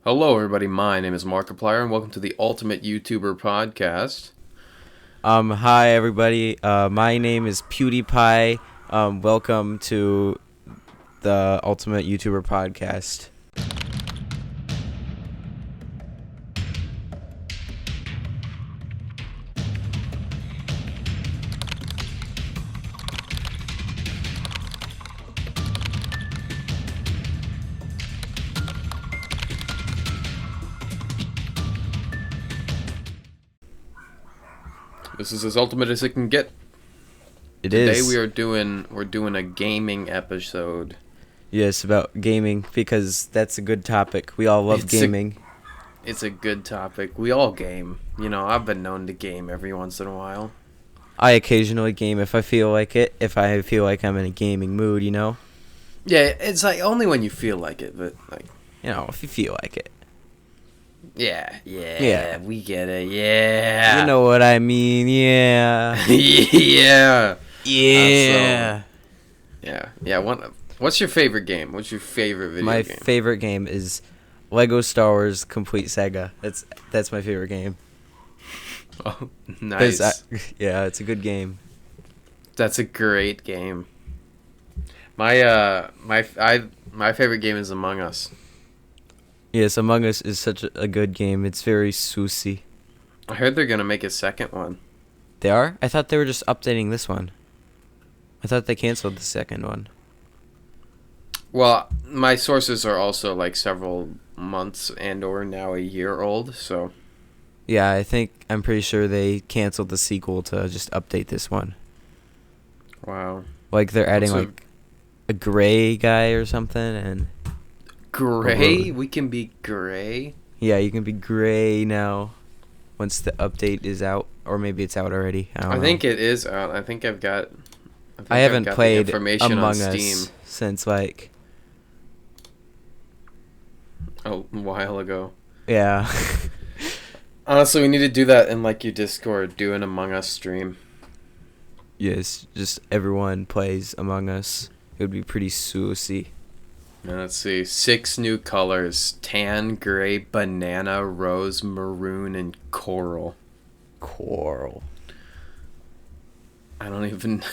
Hello, everybody. My name is Markiplier, and welcome to the Ultimate YouTuber Podcast. Hi everybody. My name is PewDiePie. Welcome to the Ultimate YouTuber Podcast. This is as ultimate as it can get. Today we're doing a gaming episode. Yes, about gaming because that's a good topic. We all love gaming. It's a good topic. We all game. You know, I've been known to game every once in a while. I occasionally game if I feel like it. If I feel like I'm in a gaming mood, you know. Yeah, it's like only when you feel like it, but like if you feel like it. Yeah, we get it. Yeah. You know what I mean? Yeah. Yeah. Yeah. What's your favorite game? What's your favorite video game? My favorite game is Lego Star Wars Complete Saga. That's my favorite game. Oh, nice. It's a good game. That's a great game. My favorite game is Among Us. Yes, Among Us is such a good game. It's very saucy. I heard they're gonna make a second one. They are? I thought they were just updating this one. I thought they canceled the second one. Well, my sources are also like several months and/or now a year old, so. Yeah, I'm pretty sure they canceled the sequel to just update this one. Wow. Like they're adding a gray guy or something and. Gray? We can be gray? Yeah, you can be gray now. Once the update is out, or maybe it's out already. I don't know. think it is out. I haven't played Among Us since like a while ago. Yeah. Honestly, we need to do that in like your Discord. Do an Among Us stream. Yes, just everyone plays Among Us. It would be pretty saucy. Now let's see. 6 new colors: tan, gray, banana, rose, maroon, and coral. Coral. I don't even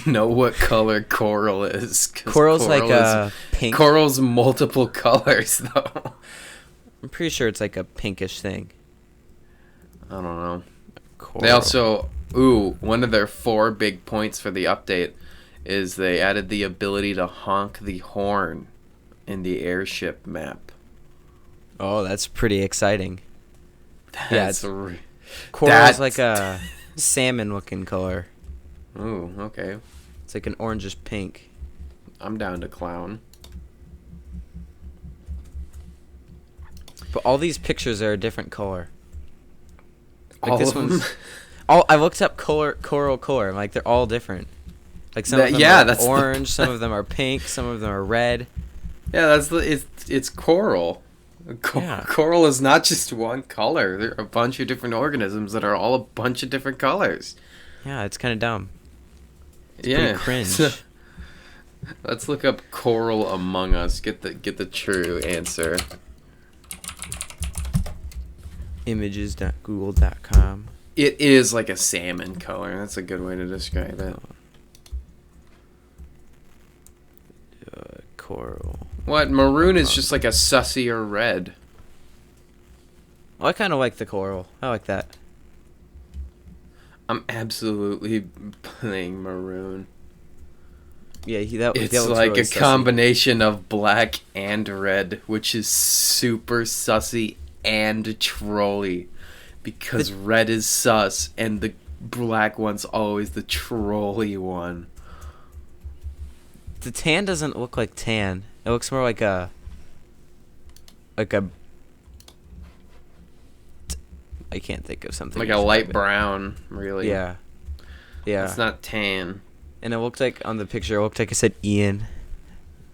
know what color coral is. Coral's like a pink. Coral's multiple colors, though. I'm pretty sure it's like a pinkish thing. I don't know. Coral. They also, one of their 4 big points for the update is they added the ability to honk the horn in the airship map. Oh, that's pretty exciting. That's Coral's like a salmon-looking color. Ooh, okay. It's like an orangish pink. I'm down to clown. But all these pictures are a different color. Like All this of them? one's. I looked up coral color. Like they're all different. Like some of them are orange, some of them are pink, some of them are red. Yeah, it's coral. Yeah. Coral is not just one color. There are a bunch of different organisms that are all a bunch of different colors. Yeah, it's kind of dumb. It's Yeah, pretty cringe. Let's look up coral Among Us. Get the true answer. Images.google.com. It is like a salmon color. That's a good way to describe it. Coral. What? Maroon is just like a sussier red. Well, I kind of like the coral. I like that. I'm absolutely playing maroon. Yeah, It's that looks like really a sussy. combination of black and red, which is super sussy and trolly. Because red is sus, and the black one's always the trolly one. The tan doesn't look like tan. It looks more like a. I can't think of something. Like to a light describe it. brown, really. Yeah. Yeah. It's not tan. And it looked like on the picture, it looked like it said Ian.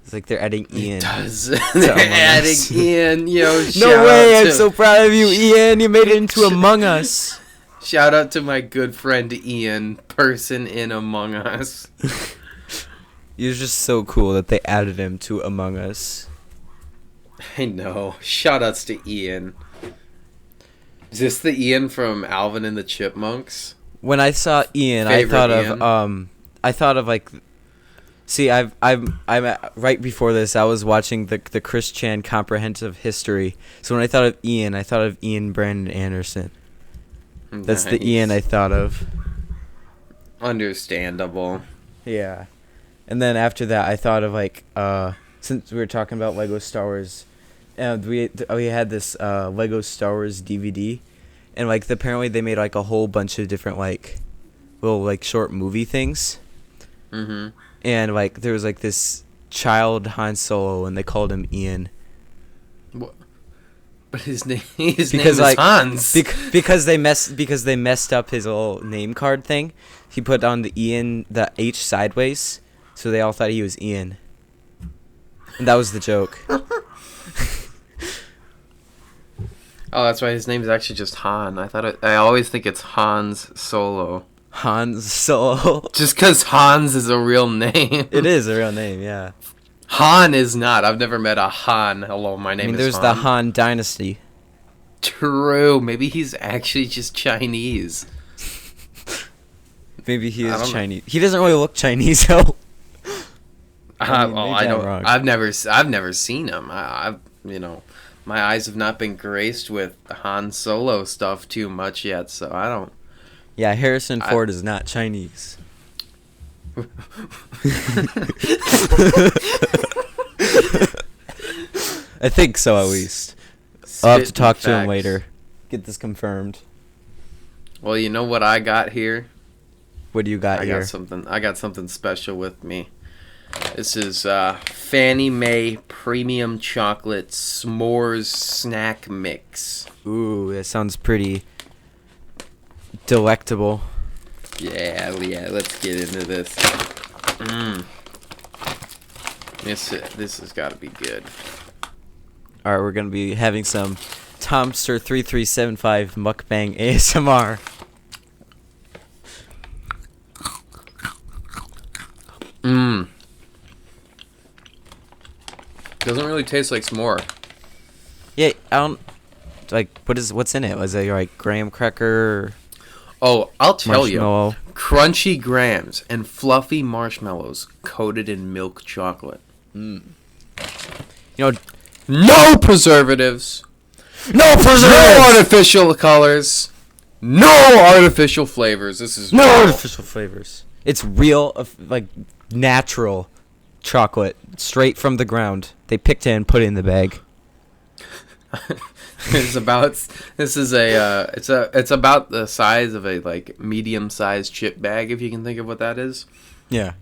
It's like they're adding Ian. It does. They're adding Ian. Yo, No way! I'm so proud of you, Ian. You made it into Among Us. Shout out to my good friend Ian, person in Among Us. You're just so cool that they added him to Among Us. I know. Shoutouts to Ian. Is this the Ian from Alvin and the Chipmunks? When I saw Ian, I thought of like. See, I'm right before this. I was watching the Chris Chan Comprehensive History. So when I thought of Ian, I thought of Ian Brandon Anderson. That's the Ian I thought of. Understandable. Yeah, and then after that, I thought of like since we were talking about Lego Star Wars, we had this Lego Star Wars DVD, and like apparently they made like a whole bunch of different like little like short movie things. Mm-hmm. And like there was like this child Han Solo, and they called him Ian. What? But his name is Hans. Because they messed up his little name card thing. He put on the H sideways, so they all thought he was Ian. And that was the joke. Oh, that's why his name is actually just Han. I always think it's Hans Solo. Hans Solo. Just because Hans is a real name. It is a real name, yeah. Han is not. I've never met a Han. Hello, my name is Han. There's the Han Dynasty. True. Maybe he's actually just Chinese. Maybe he is Chinese. He doesn't really look Chinese, though. I don't. I've never seen him. I've my eyes have not been graced with Han Solo stuff too much yet, so I don't. Yeah, Harrison Ford is not Chinese. I think so, at least. I'll have to talk to him later. Get this confirmed. Well, you know what I got here? What do you got here? I got something special with me. This is Fannie Mae Premium Chocolate S'mores Snack Mix. Ooh, that sounds pretty delectable. Yeah, let's get into this. This has got to be good. All right, we're going to be having some Tomster 3375 mukbang ASMR. Doesn't really taste like s'more. Yeah, I don't like what's in it? Was it like graham cracker? Oh, I'll tell you. Crunchy grams and fluffy marshmallows coated in milk chocolate. You know, no preservatives. No artificial colors. No artificial flavors. This is no artificial flavors. It's real, like natural chocolate, straight from the ground. They picked it and put it in the bag. It's about the size of a like medium-sized chip bag, if you can think of what that is. Yeah.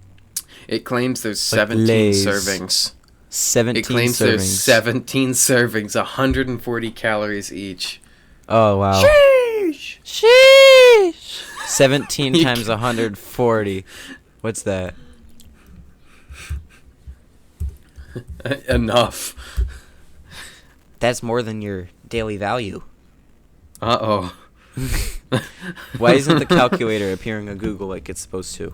It claims there's 17 servings. 17 It claims there's 17 servings, 140 calories each. Oh wow. Sheesh. 17 times 140. What's that? Enough. That's more than your daily value. Uh-oh. Why isn't the calculator appearing on Google like it's supposed to?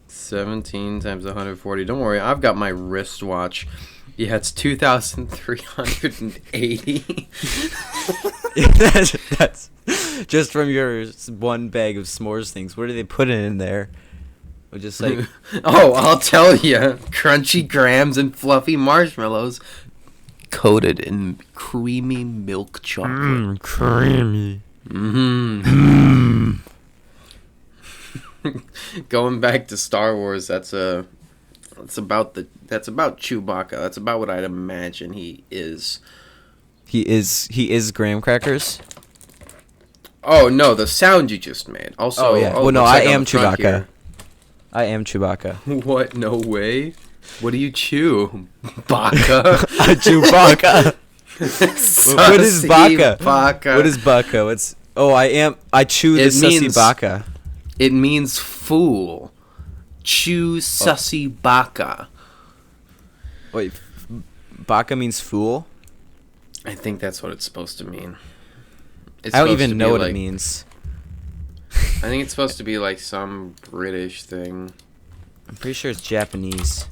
17 times 140. Don't worry, I've got my wristwatch. Yeah, it's 2,380. That's just from your one bag of s'mores things. What do they put in there? Or just like oh, I'll tell you. Crunchy grams and fluffy marshmallows coated in creamy milk chocolate. Creamy. Going back to Star Wars, that's about Chewbacca. That's about what I'd imagine he is. He is graham crackers. Oh no, the sound you just made. Also, well, no, I am Chewbacca. I am Chewbacca. What? No way. What do you chew? Baka. I chew baka. What is baka? What is baka? I chew the sussy baka. It means fool. Chew sussy baka. Wait, baka means fool? I think that's what it's supposed to mean. I don't even know what it means. I think it's supposed to be like some British thing. I'm pretty sure it's Japanese.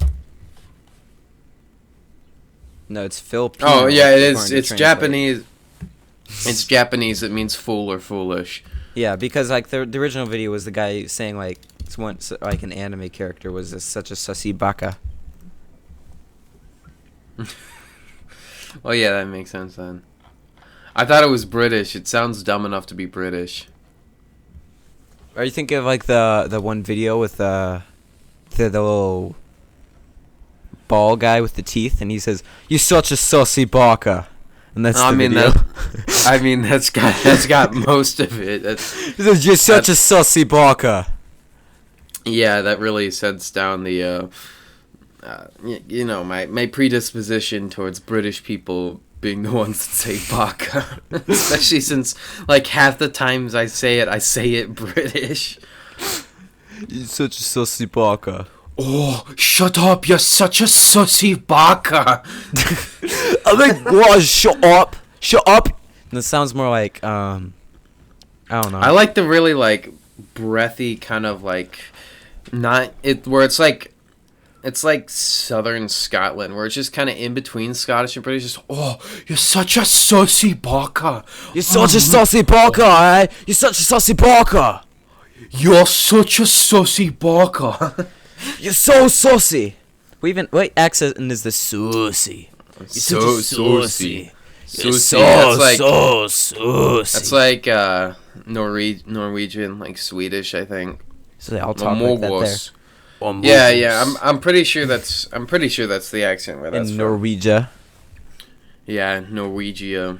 No, it's Filipino. Oh yeah, it is. It's Japanese. It's Japanese. It means fool or foolish. Yeah, because like the original video was the guy saying like it's once like an anime character was such a sussy baka. Well, yeah, that makes sense then. I thought it was British. It sounds dumb enough to be British. Are you thinking of like the one video with the little ball guy with the teeth, and he says, "You're such a sussy baka," and that's the video. That's got most of it. He says, "You're such a sussy baka." Yeah, that really sets down the my predisposition towards British people being the ones that say baka, especially since like half the times I say it British. You're such a sussy baka. Oh, shut up! You're such a sussy baka. I'm like, what? Shut up! And it sounds more like I don't know. I like the really like breathy kind of like not it where it's like southern Scotland where it's just kind of in between Scottish and British. Just you're such a sussy baka. You're such a sussy baka, eh? You're such a sussy baka. You're such a sussy baka. You're so sussy. What accent is the sussy? You're so sussy. Sussy. So sussy. That's like Norwegian, like Swedish, I think. So they all talk like that Yeah, there. I'm pretty sure that's the accent where that's in Norwegia. Yeah, Norwegia.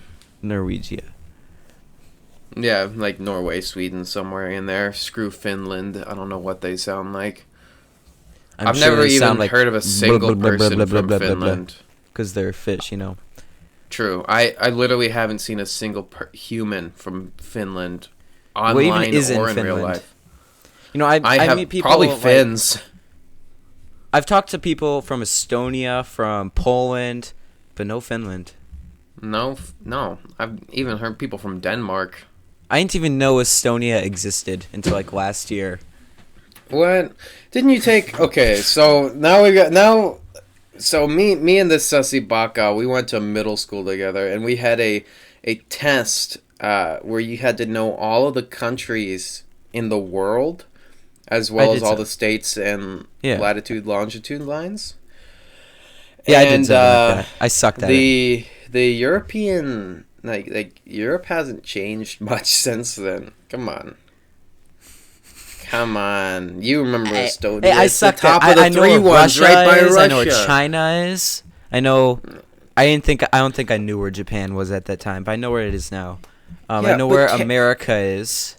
Yeah, like Norway, Sweden, somewhere in there. Screw Finland. I don't know what they sound like. I've never even heard of a single person from Finland. Because they're fish, you know. True. I literally haven't seen a single human from Finland online or in real life. You know, I meet people probably Finns. I've talked to people from Estonia, from Poland, but no Finland. No. I've even heard people from Denmark. I didn't even know Estonia existed until like last year. What? Didn't you take... Okay, so So me and this sussy baka, we went to middle school together, and we had a test where you had to know all of the countries in the world, as well as all the states and latitude, longitude lines. Yeah, and, I did something like that. I sucked at it. The European... Like Europe hasn't changed much since then. Come on. You remember Estonia? Hey, I sucked at it. I know where Russia is. I know where China is. I know. I don't think I knew where Japan was at that time, but I know where it is now. I know where America is.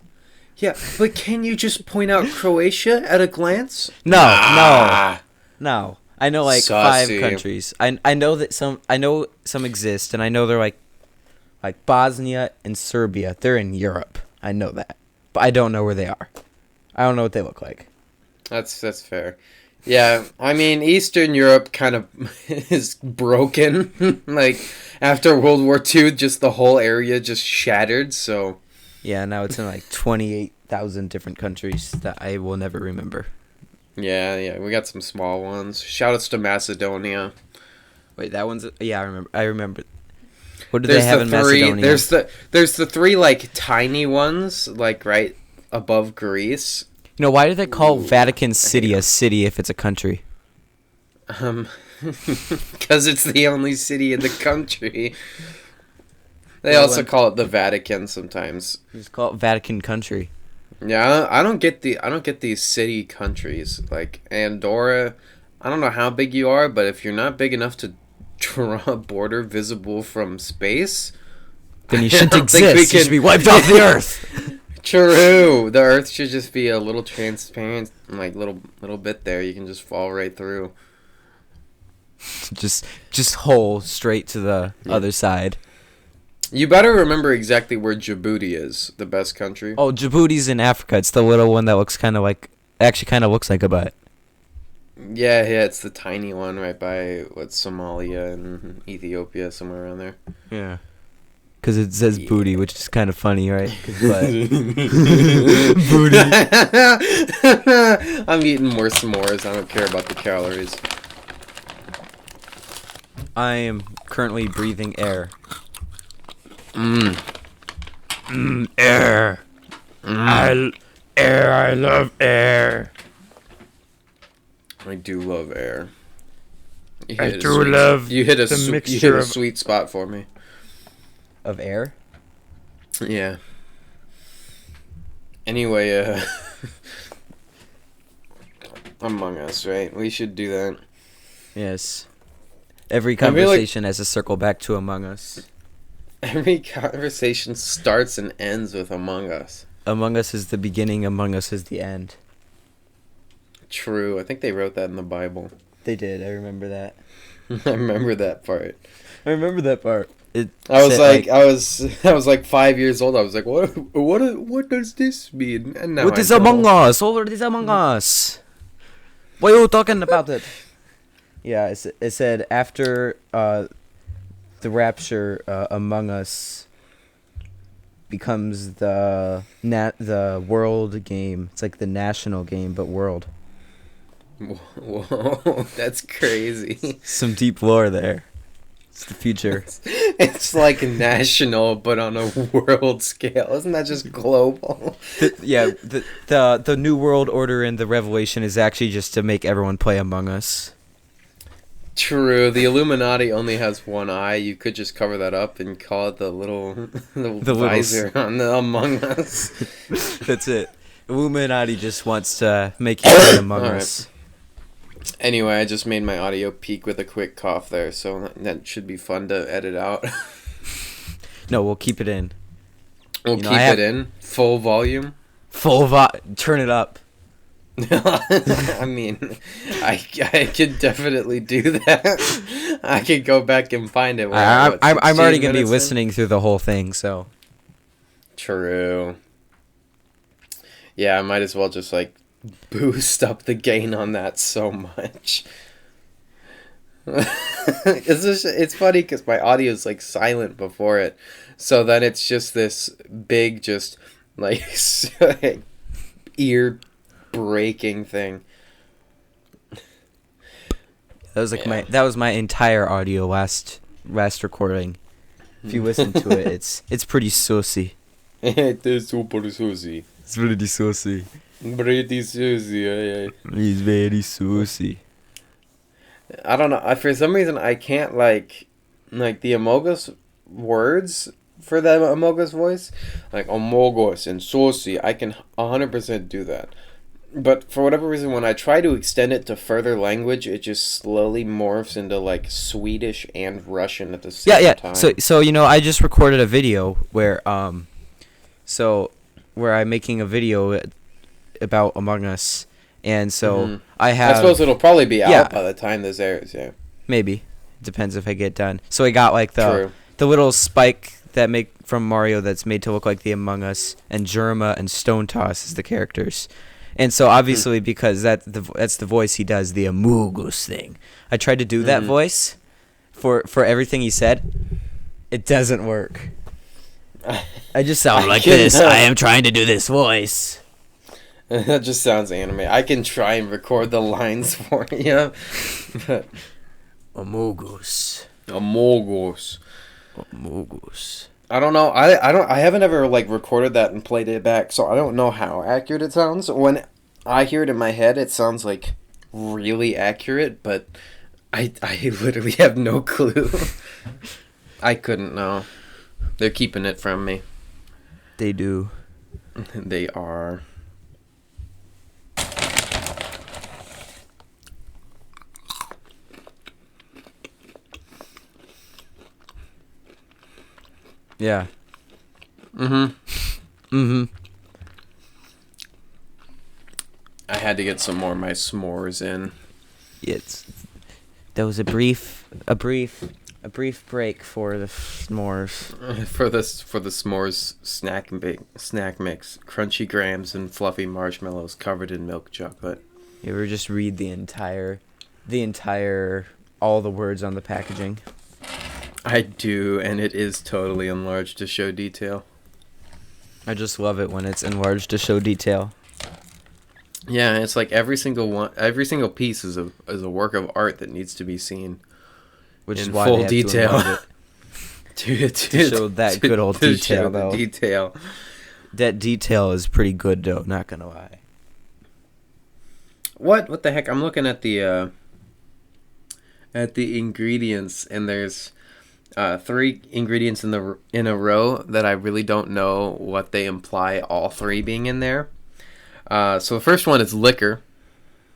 Yeah, but can you just point out Croatia at a glance? No. I know like Saucy. 5 countries. I know that some exist, and I know they're like Bosnia and Serbia. They're in Europe. I know that, but I don't know where they are. I don't know what they look like. That's fair. Yeah, I mean, Eastern Europe kind of is broken. Like, after World War II, just the whole area just shattered, so... Yeah, now it's in like 28,000 different countries that I will never remember. Yeah, we got some small ones. Shoutouts to Macedonia. Wait, that one's... Yeah, I remember. What do they have in Macedonia? There's the 3, like, tiny ones, like, right above Greece. You know, why do they call Vatican City a city if it's a country? Because it's the only city in the country. They also call it the Vatican sometimes. Just call it Vatican Country. Yeah, I don't get these city countries. Like Andorra, I don't know how big you are, but if you're not big enough to draw a border visible from space, then you shouldn't exist. You should be wiped off the earth. True. The earth should just be a little transparent, like little bit there. You can just fall right through. Just hole straight to the other side. You better remember exactly where Djibouti is, the best country. Oh, Djibouti's in Africa. It's the little one that looks kind of like a butt. Yeah, it's the tiny one right by Somalia and Ethiopia, somewhere around there. Yeah. Because it says booty, which is kind of funny, right? Booty. I'm eating more s'mores. I don't care about the calories. I am currently breathing air. Air. I love air. I do love air. You I hit do love you hit a the you hit mixture a of sweet spot for me. air. Yeah. Anyway, Among Us, right? We should do that. Yes. Every conversation has a circle back to Among Us. Every conversation starts and ends with Among Us. Among Us is the beginning, Among Us is the end. True. I think they wrote that in the Bible. They did. I remember that. I remember that part. I remember that part. I was like 5 years old. I was like, what does this mean? And now what is Among Us? What is Among Us? Why are you talking about it? Yeah, it said after the rapture, Among Us becomes the world game. It's like the national game, but world. Whoa, that's crazy. Some deep lore there. It's the future. It's like national, but on a world scale. Isn't that just global? The new world order in the Revelation is actually just to make everyone play Among Us. True. The Illuminati only has one eye. You could just cover that up and call it the visor on the Among Us. That's it. Illuminati just wants to make you play Among Us. Anyway, I just made my audio peak with a quick cough there, so that should be fun to edit out. No, we'll keep it in. We'll keep it in? Full volume? Turn it up. I mean, I could definitely do that. I could go back and find it. I'm already going to be listening through the whole thing, so. True. Yeah, I might as well just, like, boost up the gain on that so much. It's funny because my audio is like silent before it, so then it's just this big, just like ear breaking thing. That was like that was my entire audio last recording. If you listen to it, it's pretty saucy. It's super saucy. It's pretty saucy. Pretty saucy, yeah. He's very saucy. I don't know. For some reason, I can't like the Amogus words for the Amogus voice, like Amogus and saucy. I can 100% do that, but for whatever reason, when I try to extend it to further language, it just slowly morphs into like Swedish and Russian at the same time. So I just recorded a video where I'm making a video about Among Us, and so I suppose it'll probably be out by the time this airs. Yeah, maybe depends if I get done. So I got like the little spike that make from Mario that's made to look like the Among Us, and Germa and Stone Toss as the characters, and so obviously because that's the voice he does, the Amogus thing. I tried to do that voice for everything he said. It doesn't work. I just sound like this. I am trying to do this voice. That just sounds anime. I can try and record the lines for you. Amogus. I don't know. I haven't ever like recorded that and played it back, so I don't know how accurate it sounds. When I hear it in my head, it sounds like really accurate, but I literally have no clue. I couldn't know. They're keeping it from me. They do. They are. Yeah. I had to get some more of my s'mores in. There was a brief break for the s'mores. For the s'mores snack mix, crunchy grams and fluffy marshmallows covered in milk chocolate. You ever just read the entire all the words on the packaging? I do, and it is totally enlarged to show detail. I just love it when it's enlarged to show detail. Yeah, it's like every single piece is a work of art that needs to be seen. which is in why full they have detail. To unload it. to show that good old detail, though. Detail. That detail is pretty good, though. Not gonna lie. What the heck? I'm looking at the ingredients, and there's 3 ingredients in a row that I really don't know what they imply. All 3 being in there. So the first one is liquor.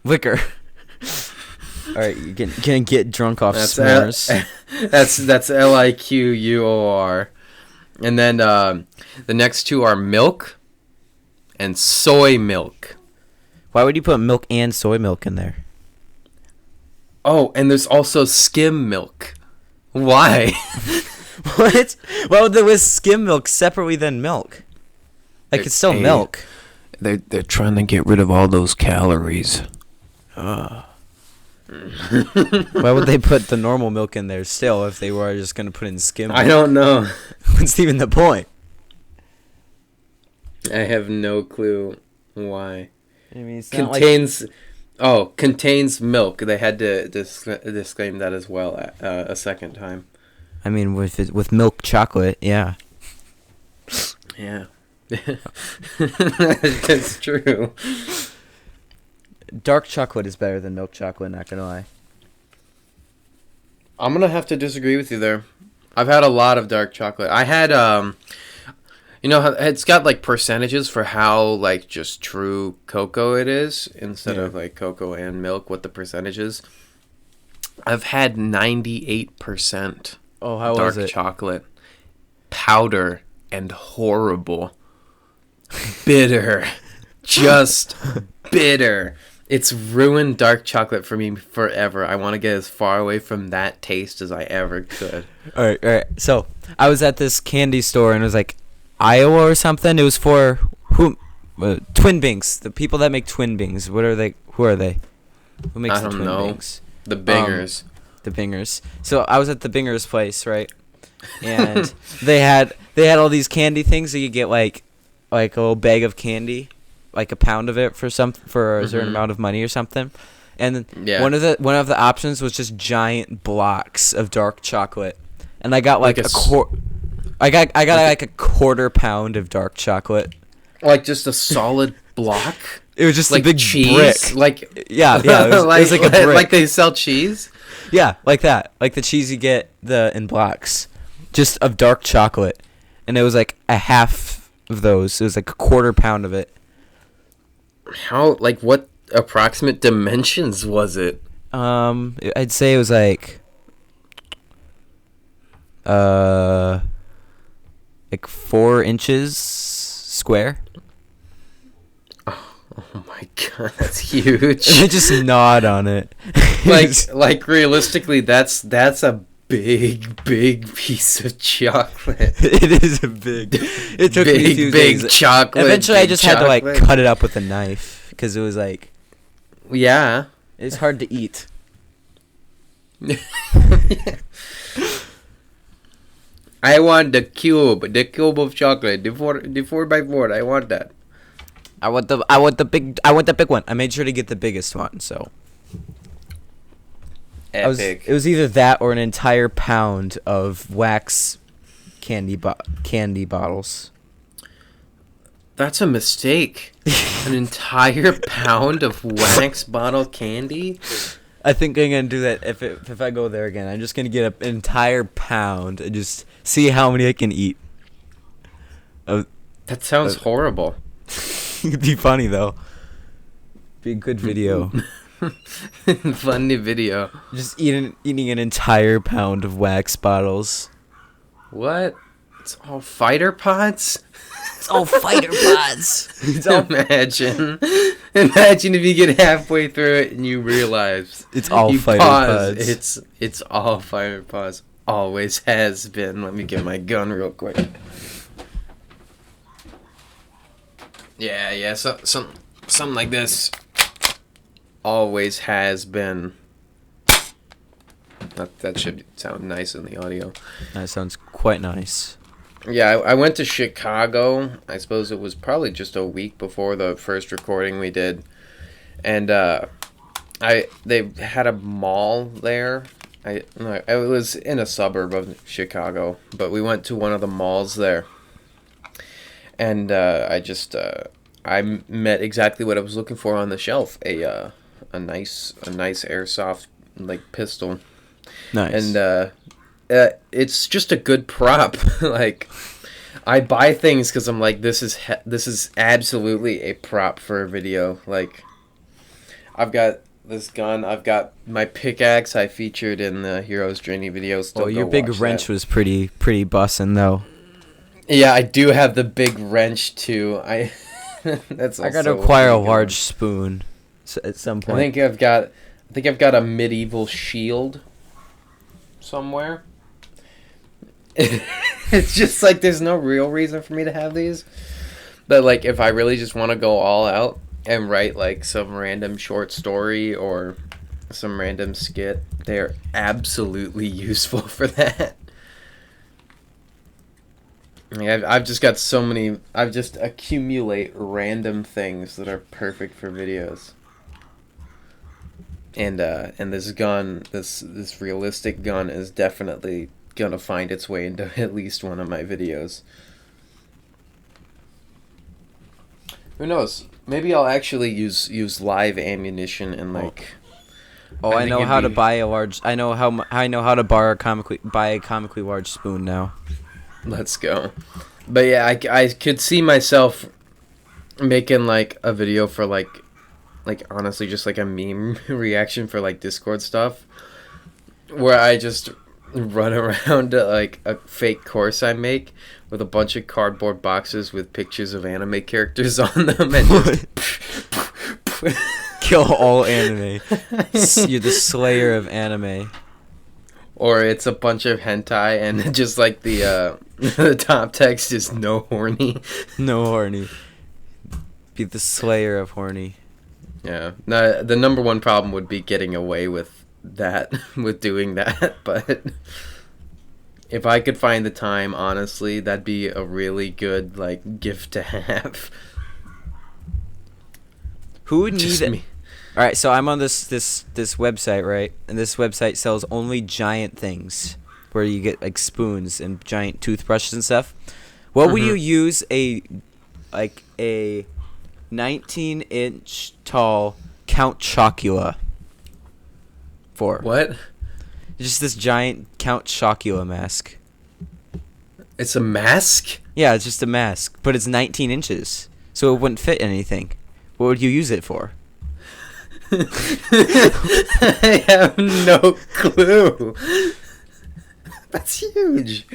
Liquor. All right, you're gonna get drunk off s'mores. That's LIQUOR. And then the next 2 are milk and soy milk. Why would you put milk and soy milk in there? Oh, and there's also skim milk. Why? What? Well, there was skim milk separately than milk. Like, it's still milk. They're trying to get rid of all those calories. Why would they put the normal milk in there still if they were just going to put in skim milk? I don't know. What's even the point? I have no clue why. I mean, it's contains milk. They had to disclaim that as well a second time. I mean, with milk chocolate, yeah. Yeah. That's true. Dark chocolate is better than milk chocolate, not gonna lie. I'm gonna have to disagree with you there. I've had a lot of dark chocolate. I had it's got like percentages for how like just true cocoa it is instead of like cocoa and milk, what the percentage is. I've had 98% dark chocolate, powder, and horrible. Bitter. Just bitter. It's ruined dark chocolate for me forever. I want to get as far away from that taste as I ever could. All right. So I was at this candy store and it was like Iowa or something. It was for Twin Bings. The people that make Twin Bings. What are they? Who are they? Who makes the Twin Bings? The Bingers. The Bingers. So I was at the Bingers place, right? And they had all these candy things that you get like a little bag of candy, like a pound of it for a certain amount of money or something. And one of the options was just giant blocks of dark chocolate. And I got like a quarter pound of dark chocolate. Like just a solid block? It was just like a big cheese? brick. Like yeah, it was like a brick. Like they sell cheese? Yeah, like that. Like the cheese you get in blocks. Just of dark chocolate. And it was like a half of those. It was like a quarter pound of it. What approximate dimensions was it? I'd say it was like 4 inches square. Oh my god, that's huge. Just gnawed on it. like realistically, that's a big piece of chocolate. It is a big. It took me a few big days. chocolate. Eventually, I just had to like cut it up with a knife because it was like. Yeah. It's hard to eat. I want the cube of chocolate, the 4x4. I want that. I want the big one. I made sure to get the biggest one. So. Epic. It was either that or an entire pound of wax candy bottles. That's a mistake. An entire pound of wax bottle candy? I think I'm gonna do that if I go there again. I'm just gonna get an entire pound and just see how many I can eat. That sounds horrible. It'd be funny though. Be a good video. Funny video. Just eating an entire pound of wax bottles. What? It's all fighter pods? It's all fighter pods. Imagine if you get halfway through it and you realize it's all fighter pods. It's all fighter pods. Always has been. Let me get my gun real quick. Yeah. Something like this. Always has been. That should sound nice in the audio. That sounds quite nice. Yeah, I went to Chicago. I suppose it was probably just a week before the first recording we did, and they had a mall there, No, I was in a suburb of Chicago, but we went to one of the malls there, and I met exactly what I was looking for on the shelf, a nice airsoft like pistol. Nice. And it's just a good prop. Like, I buy things because I'm like, this is absolutely a prop for a video. Like, I've got this gun. I've got my pickaxe I featured in the Hero's Journey video. Still, your big wrench was pretty bussin' though. Yeah, I do have the big wrench too. I gotta acquire a large spoon at some point. I think I've got a medieval shield somewhere. It's just like there's no real reason for me to have these, but like if I really just want to go all out and write like some random short story or some random skit, they're absolutely useful for that. I've just got so many. I've just accumulate random things that are perfect for videos. And this gun, this realistic gun, is definitely gonna find its way into at least one of my videos. Who knows? Maybe I'll actually use live ammunition and like. Oh, I know how to buy a large. I know how to buy a comically large spoon now. Let's go. But yeah, I could see myself making like a video for like honestly just like a meme reaction for like Discord stuff, where I just run around to like a fake course I make with a bunch of cardboard boxes with pictures of anime characters on them and just kill all anime. You're the slayer of anime. Or it's a bunch of hentai and just like the the top text is no horny. No horny. Be the slayer of horny. Yeah. No, the number one problem would be getting away with that, with doing that. But if I could find the time, honestly, that'd be a really good like gift to have. Who would need it? All right, so I'm on this website, right? And this website sells only giant things, where you get like spoons and giant toothbrushes and stuff. What would you use a 19-inch tall Count Chocula for? What? Just this giant Count Chocula mask. It's a mask? Yeah, it's just a mask, but it's 19 inches, so it wouldn't fit anything. What would you use it for? I have no clue. That's huge.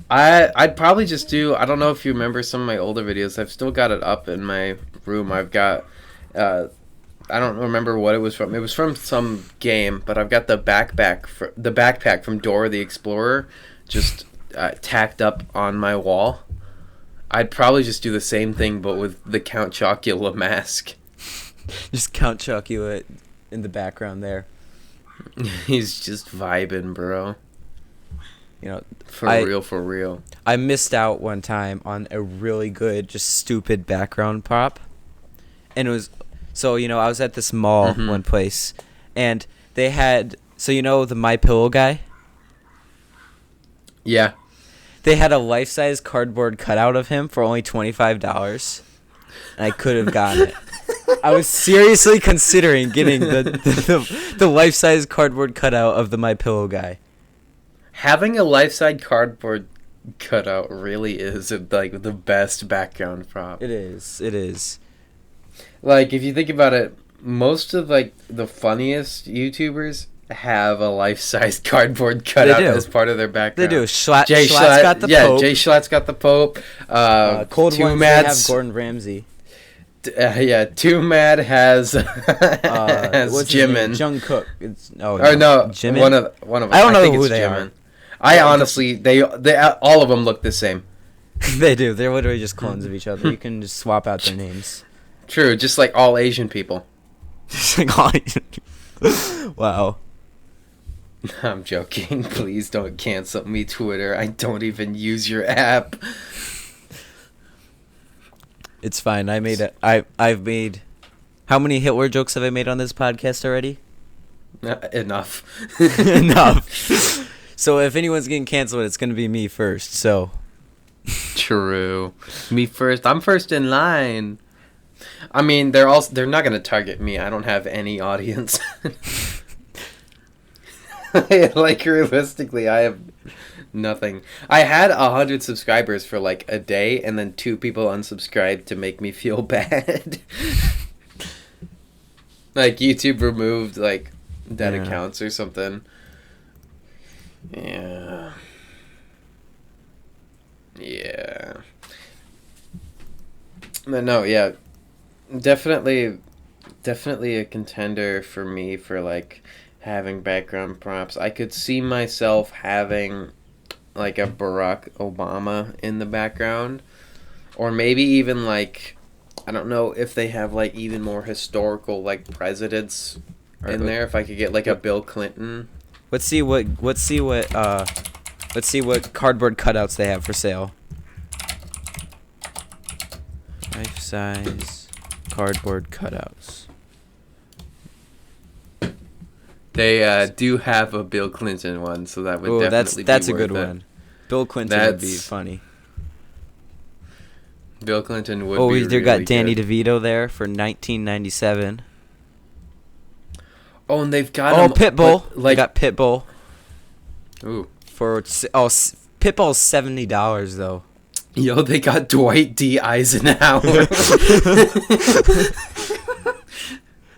I'd probably just do, I don't know if you remember some of my older videos. I've still got it up in my room. I've got I don't remember what it was from. It was from some game, but I've got the backpack from Dora the Explorer just tacked up on my wall. I'd probably just do the same thing, but with the Count Chocula mask. Just Count Chocula in the background there. He's just vibing, bro. You know, for real. I missed out one time on a really good, just stupid background prop. And it was, so, you know, I was at this mall, one place, and they had, so you know the My Pillow guy? Yeah. They had a life-size cardboard cutout of him for only $25, and I could have gotten it. I was seriously considering getting the life-size cardboard cutout of the My Pillow guy. Having a life-size cardboard cutout really is like the best background prop. It is. Like, if you think about it, most of like the funniest YouTubers have a life-size cardboard cutout as part of their background. They do. Schlatt's got the Pope. Jay Schlatt's got the Pope. Cold Ones, they have Gordon Ramsay. Too Mad has Jimin. Jungkook. Jimin. One of them. I don't know who they are. I honestly, they all of them look the same. They do. They're literally just clones of each other. You can just swap out their names. True, just like all Asian people. Wow. I'm joking. Please don't cancel me, Twitter. I don't even use your app. It's fine. I've made How many Hitler jokes have I made on this podcast already? Enough. Enough. So if anyone's getting canceled, it's gonna be me first. So. True. Me first. I'm first in line. I mean, they're not gonna target me. I don't have any audience. Like, realistically, I have nothing. I had 100 subscribers for like a day, and then 2 people unsubscribed to make me feel bad. Like, YouTube removed like dead accounts or something. Yeah. But no, yeah. Definitely a contender for me for like having background prompts. I could see myself having like a Barack Obama in the background, or maybe even like, I don't know if they have like even more historical like presidents in there. If I could get like a Bill Clinton. Let's see what cardboard cutouts they have for sale. Life size cardboard cutouts. They do have a Bill Clinton one, so that would definitely that's be a good worth it. one. Bill Clinton would be funny. Bill Clinton would be they really got Danny good. DeVito there for 1997. Oh, and they've got Pitbull. Like, they got Pitbull. Ooh. Pitbull's $70 though. Yo, they got Dwight D. Eisenhower.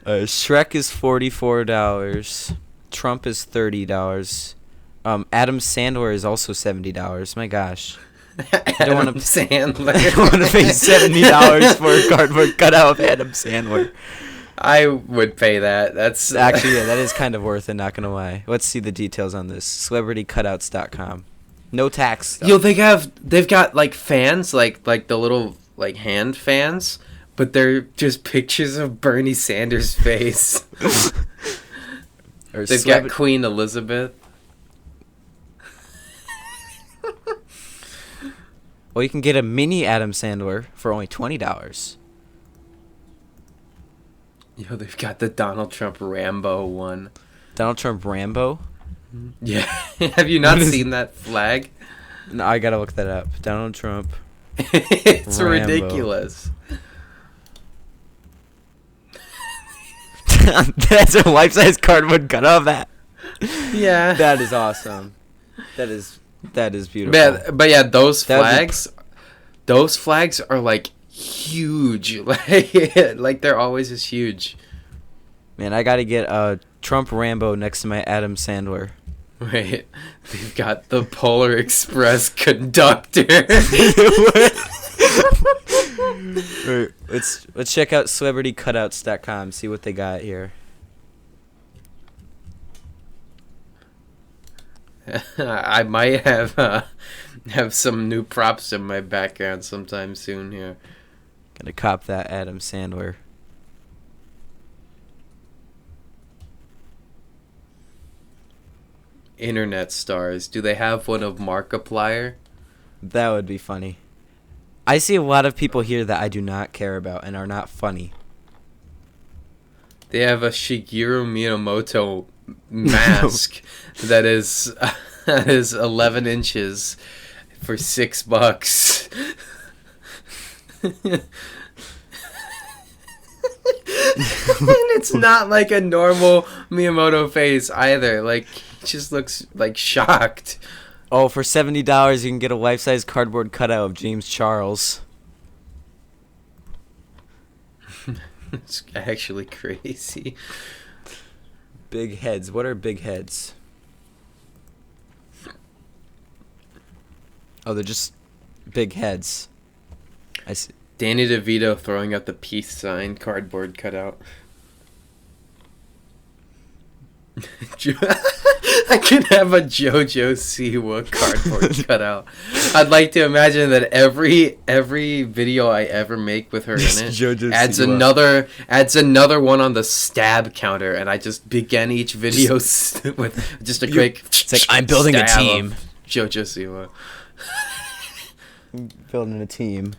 Shrek is $44. Trump is $30. Adam Sandler is also $70. My gosh. Adam Sandler. I don't want to pay $70 for a cardboard cutout of Adam Sandler. I would pay that. That's actually, yeah, that is kind of worth it, not gonna lie. Let's see the details on this. CelebrityCutouts.com. No tax stuff. Yo, they've got like fans, like the little like hand fans, but they're just pictures of Bernie Sanders' face. They've got Queen Elizabeth. Well, you can get a mini Adam Sandler for only $20. Yo, they've got the Donald Trump Rambo one. Donald Trump Rambo? Yeah. Have you not seen that flag? No, I gotta look that up. Donald Trump. It's Rambo. ridiculous. That's a life-size cardboard cut of that. Yeah. That is awesome. That is beautiful. But yeah, those flags are like huge. Like they're always as huge. Man, I gotta get a Trump Rambo next to my Adam Sandler. Wait, they've got the Polar Express conductor. Right, let's check out celebritycutouts.com, see what they got here. I might have some new props in my background sometime soon here. Gotta cop that Adam Sandler. Internet stars. Do they have one of Markiplier? That would be funny. I see a lot of people here that I do not care about and are not funny. They have a Shigeru Miyamoto mask that is 11 inches for $6. And it's not like a normal Miyamoto face either. Like, he just looks like shocked. Oh, for $70 you can get a life-size cardboard cutout of James Charles. It's actually crazy. Big heads. What are big heads? Oh, they're just big heads. I see. Danny DeVito throwing up the peace sign cardboard cutout. I could have a JoJo Siwa cardboard cutout. I'd like to imagine that every video I ever make with her in it adds another one on the stab counter, and I just begin each video with just a quick. It's like, I'm building a team. JoJo Siwa. Building a team.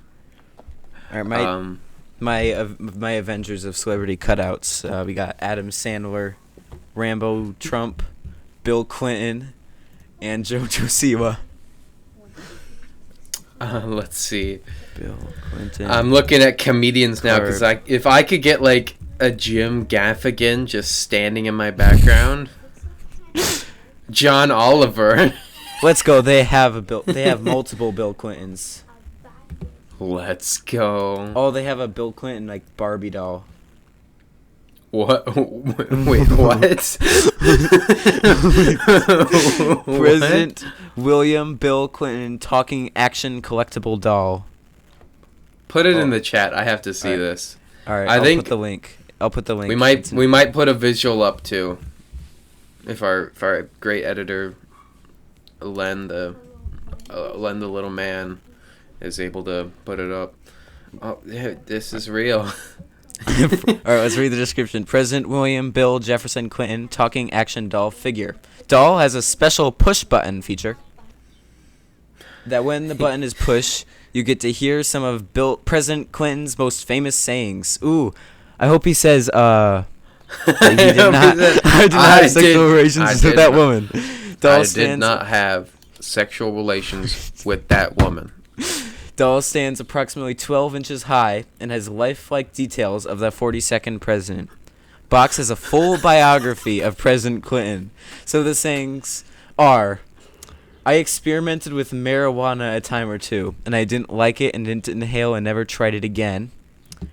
All right, my Avengers of celebrity cutouts. We got Adam Sandler, Rambo Trump, Bill Clinton, and Jojo Siwa. Let's see. Bill Clinton. I'm looking at comedians now because if I could get like a Jim Gaffigan just standing in my background, John Oliver. Let's go. They have multiple Bill Clintons. Let's go. Oh, they have a Bill Clinton like Barbie doll. What? Wait, what? President William Bill Clinton talking action collectible doll. Put it in the chat. I have to see this. All right, I'll put the link. We might put a visual up too. If our great editor Len the little man is able to put it up. Oh, this is real. All right, let's read the description. President William Bill Jefferson Clinton talking action doll figure. Doll has a special push button feature that when the button is pushed, you get to hear some of President Clinton's most famous sayings. Ooh, I hope he says, I did not have sexual relations with that woman. I did not have sexual relations with that woman. Doll stands approximately 12 inches high and has lifelike details of the 42nd president. Box has a full biography of President Clinton. So the sayings are, I experimented with marijuana a time or two, and I didn't like it and didn't inhale and never tried it again.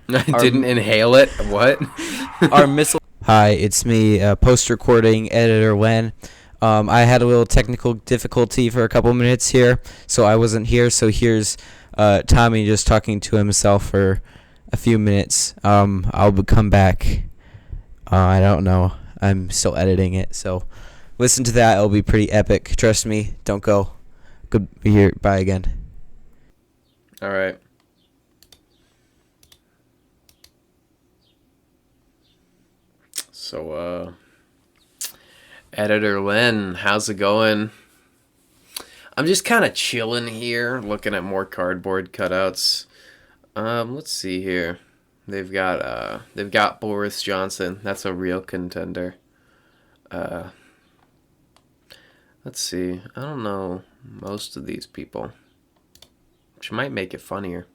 I didn't inhale it? What? Our missile... Hi, it's me, post-recording editor Len. I had a little technical difficulty for a couple minutes here, so I wasn't here. So here's Tommy just talking to himself for a few minutes. I'll come back. I don't know. I'm still editing it, so listen to that. It'll be pretty epic. Trust me. Don't go. Good. Here. Bye again. All right. So, Editor Len, how's it going? I'm just kind of chilling here, looking at more cardboard cutouts. Let's see here. They've got Boris Johnson. That's a real contender. Let's see. I don't know most of these people, which might make it funnier.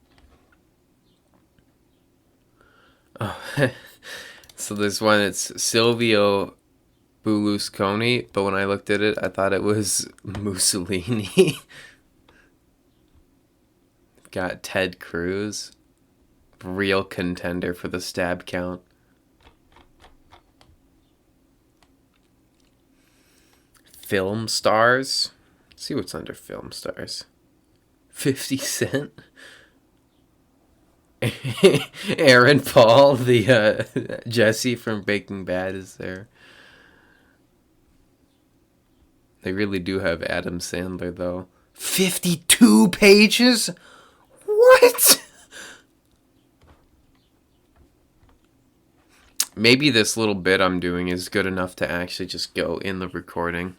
Oh, so this one, it's Silvio Berlusconi, but when I looked at it, I thought it was Mussolini. Got Ted Cruz, real contender for the stab count. Film stars. Let's see what's under film stars. 50 Cent. Aaron Paul, the Jesse from Breaking Bad is there. They really do have Adam Sandler, though. 52 pages? What? Maybe this little bit I'm doing is good enough to actually just go in the recording.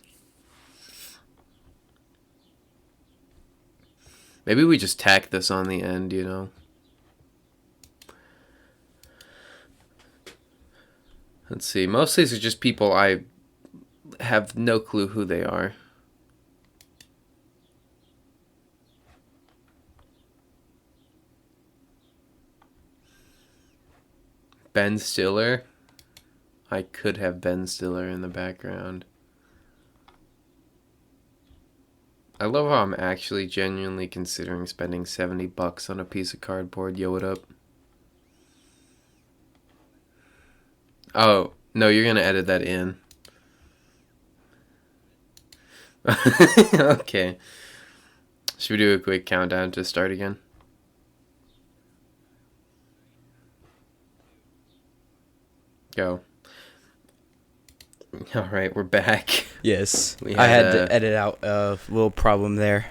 Maybe we just tack this on the end, you know? Let's see. Most of these are just people I have no clue who they are. Ben Stiller. I could have Ben Stiller in the background. I love how I'm actually genuinely considering spending $70 on a piece of cardboard. Yo, what up? Oh, no, you're going to edit that in. Okay. Should we do a quick countdown to start again? Go. All right, we're back. Yes. I had to edit out a little problem there.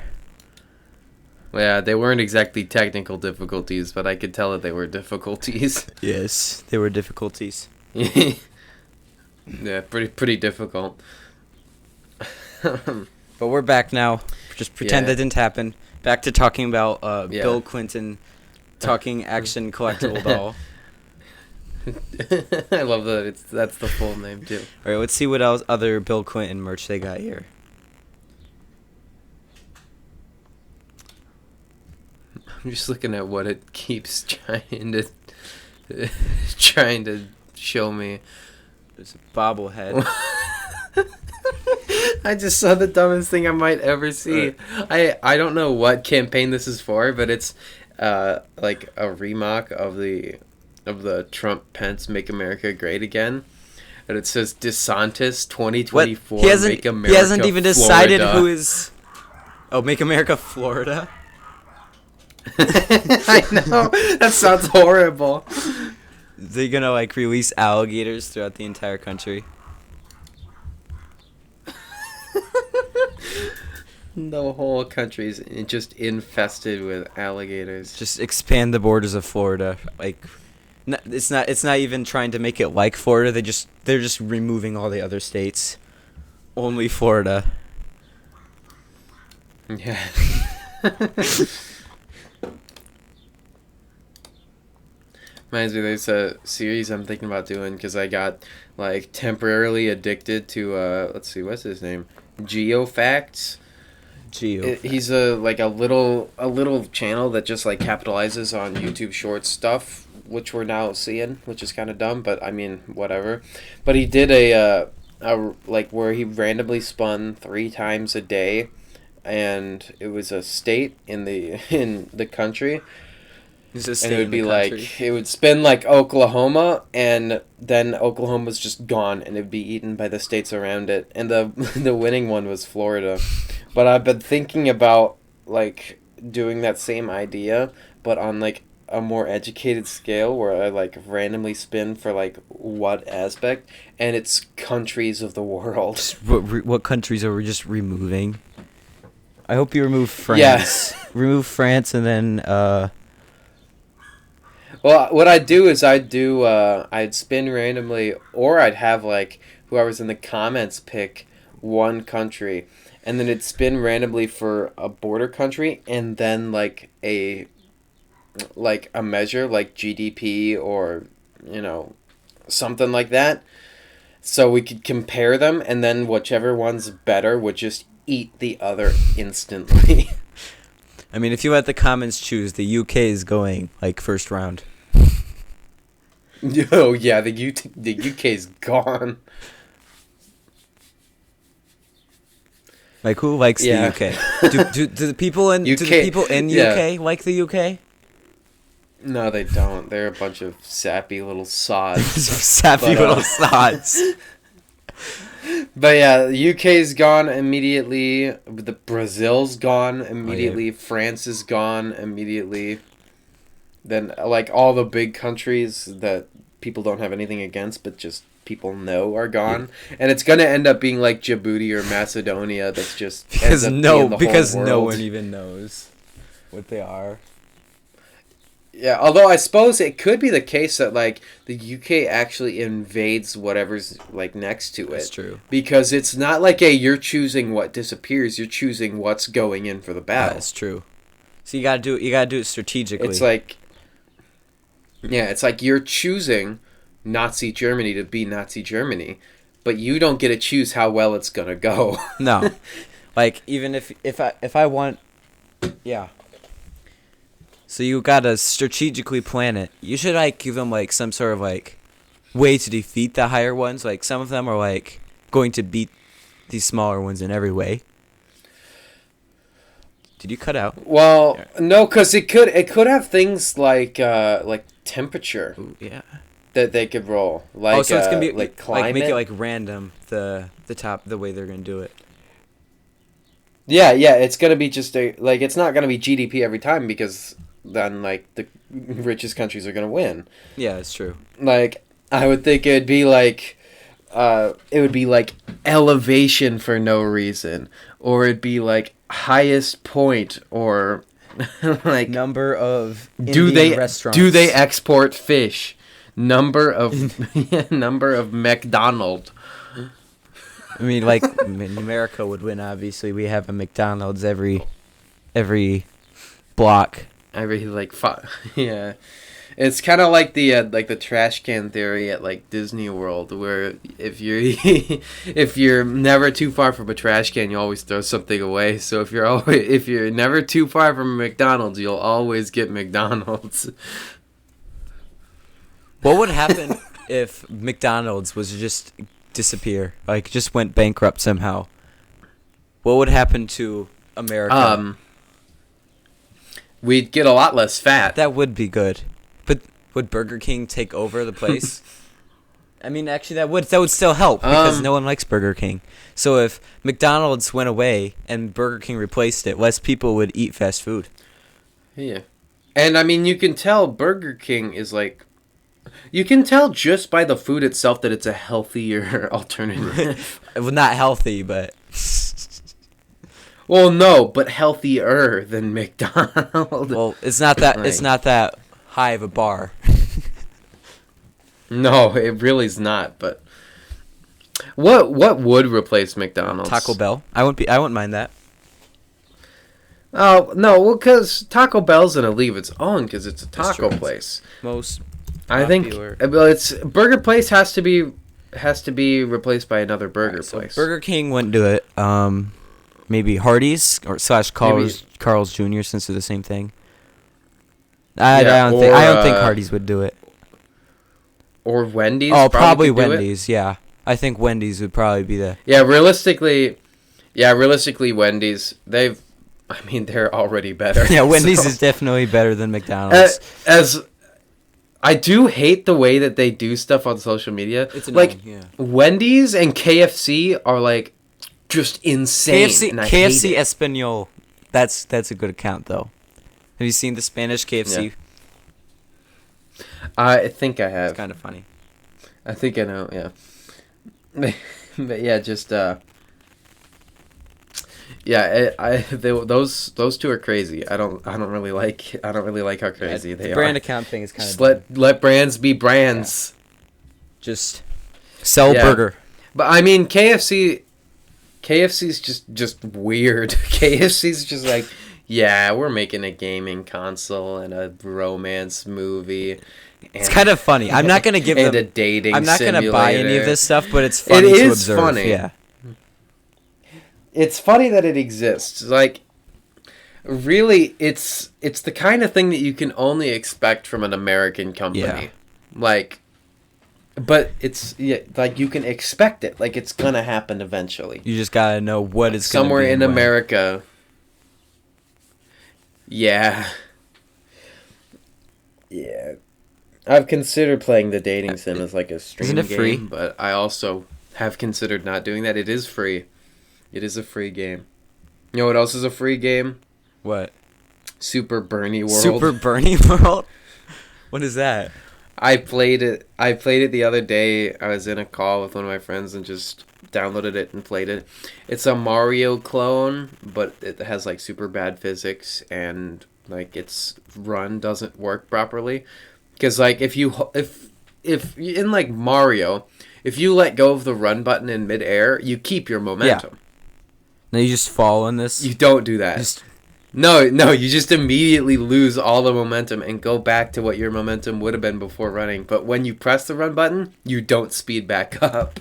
Well, yeah, they weren't exactly technical difficulties, but I could tell that they were difficulties. Yes, they were difficulties. Yeah, pretty difficult. But we're back now. Just pretend that didn't happen. Back to talking about Bill Clinton talking action collectible doll. I love that that's the full name too. All right, let's see what else other Bill Clinton merch they got here. I'm just looking at what it keeps trying to show me. There's a bobblehead. I just saw the dumbest thing I might ever see. I don't know what campaign this is for, but it's like a remock of the Trump Pence Make America Great Again. And it says DeSantis 2024 Make America He hasn't even decided Florida. who is. Oh, Make America Florida. I know, that sounds horrible. They're gonna like release alligators throughout the entire country. The whole country's just infested with alligators. Just expand the borders of Florida. Like, it's not even trying to make it like Florida. They're just removing all the other states. Only Florida. Yeah. Reminds me, there's a series I'm thinking about doing because I got like temporarily addicted to let's see, what's his name? GeoFacts. He's a little channel that just like capitalizes on YouTube Shorts stuff, which we're now seeing, which is kind of dumb, but I mean whatever. But he did a like where he randomly spun 3 times a day, and it was a state in the country. And it would be like, it would spin like Oklahoma, and then Oklahoma's just gone, and it'd be eaten by the states around it. And the winning one was Florida. But I've been thinking about like doing that same idea, but on like a more educated scale, where I like randomly spin for like what aspect, and it's countries of the world. What countries are we just removing? I hope you remove France. Yeah. Remove France, and then Well, what I'd do is I'd spin randomly, or I'd have like whoever's in the comments pick one country, and then it'd spin randomly for a border country, and then like a measure like GDP or something like that, so we could compare them, and then whichever one's better would just eat the other instantly. I mean, if you let the comments choose, the UK is going like first round. Oh yeah, the UK's gone. Like, who likes the UK? Do the people in UK like the UK? No, they don't. They're a bunch of sappy little sods. Little sods. But yeah, the UK's gone immediately. The Brazil's gone immediately. Oh, yeah. France is gone immediately. Then like all the big countries that people don't have anything against, but just people know are gone. Yeah. And it's gonna end up being like Djibouti or Macedonia. That's just because no one even knows what they are. Yeah, although I suppose it could be the case that like the UK actually invades whatever's like next to it. That's true. Because it's not like you're choosing what disappears, you're choosing what's going in for the battle. That's true. So you gotta do it strategically. It's like you're choosing Nazi Germany to be Nazi Germany, but you don't get to choose how well it's gonna go. No. Like, even if I want, yeah. So you gotta strategically plan it. You should like give them like some sort of like way to defeat the higher ones. Like, some of them are like going to beat these smaller ones in every way. Did you cut out? Well, no, because it could have things like temperature. Ooh, yeah. That they could roll. Like, so it's gonna be like climate. Like, make it like random the way they're gonna do it. Yeah, it's gonna be just it's not gonna be GDP every time, because then like the richest countries are gonna win. Yeah, it's true. Like, I would think it would be like elevation for no reason, or it'd be like highest point, or like number of Indian restaurants. Do they export fish? Number of McDonald's. I mean, like, America would win, obviously. We have a McDonald's every block. I really like yeah. It's kind of like the trash can theory at like Disney World, where if you're if you're never too far from a trash can, you always throw something away. So if you're never too far from a McDonald's, you'll always get McDonald's. What would happen if McDonald's was to just disappear, like just went bankrupt somehow? What would happen to America? We'd get a lot less fat. That would be good. But would Burger King take over the place? I mean, actually, that would still help because no one likes Burger King. So if McDonald's went away and Burger King replaced it, less people would eat fast food. Yeah. And I mean, you can tell Burger King is like, you can tell just by the food itself that it's a healthier alternative. Well, not healthy, but well, no, but healthier than McDonald's. Well, it's not that it's not that high of a bar. No, it really is not. But what would replace McDonald's? Taco Bell. I wouldn't mind that. Oh no, well, because Taco Bell's gonna leave its own because it's a taco place. Most I think it's burger place has to be replaced by another burger place. Burger King wouldn't do it. Maybe Hardee's or / Carl's Jr. since they're the same thing. I don't think Hardee's would do it. Or Wendy's. Oh, probably Wendy's. Yeah, I think Wendy's would probably be the. Yeah, realistically, Wendy's. They're already better. Yeah, Wendy's is definitely better than McDonald's. As I do hate the way that they do stuff on social media. It's annoying, like Wendy's and KFC are like just insane. KFC Espanol. That's a good account though. Have you seen the Spanish KFC? Yeah. I think I have. It's kind of funny. I think I know. Yeah. But yeah, just yeah. Those two are crazy. I don't really like how crazy they are. Brand account thing is kind of. Just let brands be brands. Yeah. Just sell burger. But I mean, KFC's just weird. KFC's just like, yeah, we're making a gaming console and a romance movie. It's kind of funny. I'm not gonna give them a dating. I'm not simulator. gonna buy any of this stuff, but it's funny to observe. Funny. Yeah. It's funny that it exists. Like, really, it's the kind of thing that you can only expect from an American company. Yeah. Like, but like you can expect it. Like, it's gonna happen eventually. You just gotta know what it's somewhere gonna be in America. Yeah. Yeah. I've considered playing the dating sim as like a stream Isn't it game, free? But I also have considered not doing that. It is free. It is a free game. You know what else is a free game? What? Super Bernie World. Super Bernie World? What is that? I played it the other day. I was in a call with one of my friends and just downloaded it and played it. It's a Mario clone, but it has like super bad physics and like its run doesn't work properly. Because like if in like Mario, if you let go of the run button in midair, you keep your momentum. Yeah. Now you just fall in this. You don't do that. No, you just immediately lose all the momentum and go back to what your momentum would have been before running. But when you press the run button, you don't speed back up.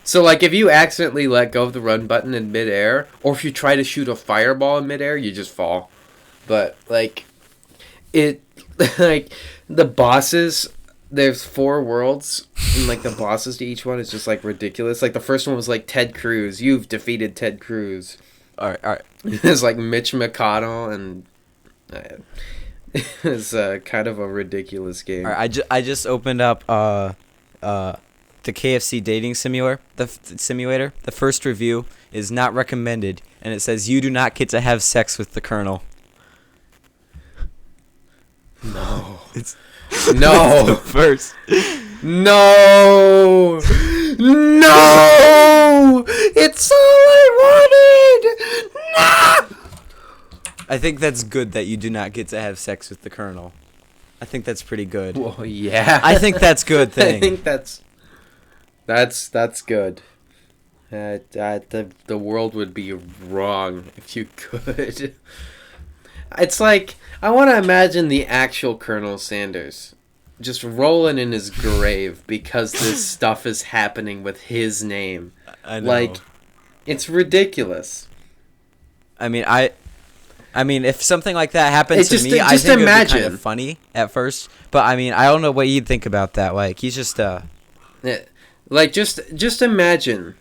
So, like, if you accidentally let go of the run button in midair, or if you try to shoot a fireball in midair, you just fall. But, like, like, the bosses, there's 4 worlds, and, like, the bosses to each one is just, like, ridiculous. Like, the first one was, like, Ted Cruz. You've defeated Ted Cruz. All right. It's like Mitch McConnell, and it's kind of a ridiculous game. All right, I just opened up the KFC dating simulator. Simulator. The first review is not recommended, and it says you do not get to have sex with the Colonel. No. No. The first. No. No. It's all I wanted. No. I think that's good that you do not get to have sex with the Colonel. I think that's pretty good. Well, yeah. I think that's good thing. I think that's good. The world would be wrong if you could. It's like I want to imagine the actual Colonel Sanders just rolling in his grave because this stuff is happening with his name. I know. Like, it's ridiculous. I mean, if something like that happened to me, I think it would be kind of funny at first. But I mean, I don't know what you'd think about that. Like, he's just Yeah, like just imagine,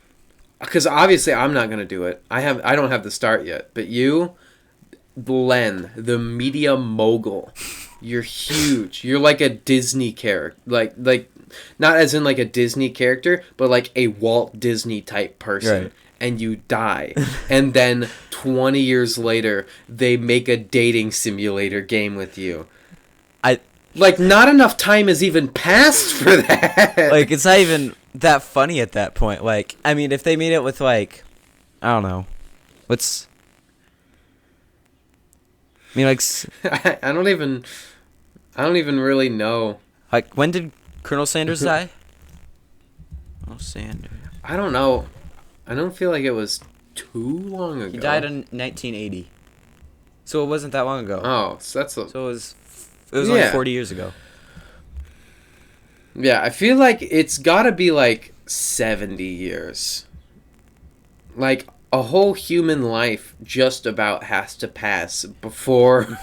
because obviously I'm not gonna do it. I don't have the start yet. But you, Glenn, the media mogul, you're huge. You're like a Disney character, like not as in like a Disney character, but like a Walt Disney type person. Right. And you die. And then 20 years later, they make a dating simulator game with you. Like, not enough time has even passed for that. Like, it's not even that funny at that point. Like, I mean, if they made it with, like, I don't know. I mean, like... I don't even really know. Like, when did Colonel Sanders die? Colonel Sanders. I don't know. I don't feel like it was too long ago. He died in 1980. So it wasn't that long ago. Oh, so that's a... So it was only 40 years ago. Yeah, I feel like it's gotta be like 70 years. Like, a whole human life just about has to pass before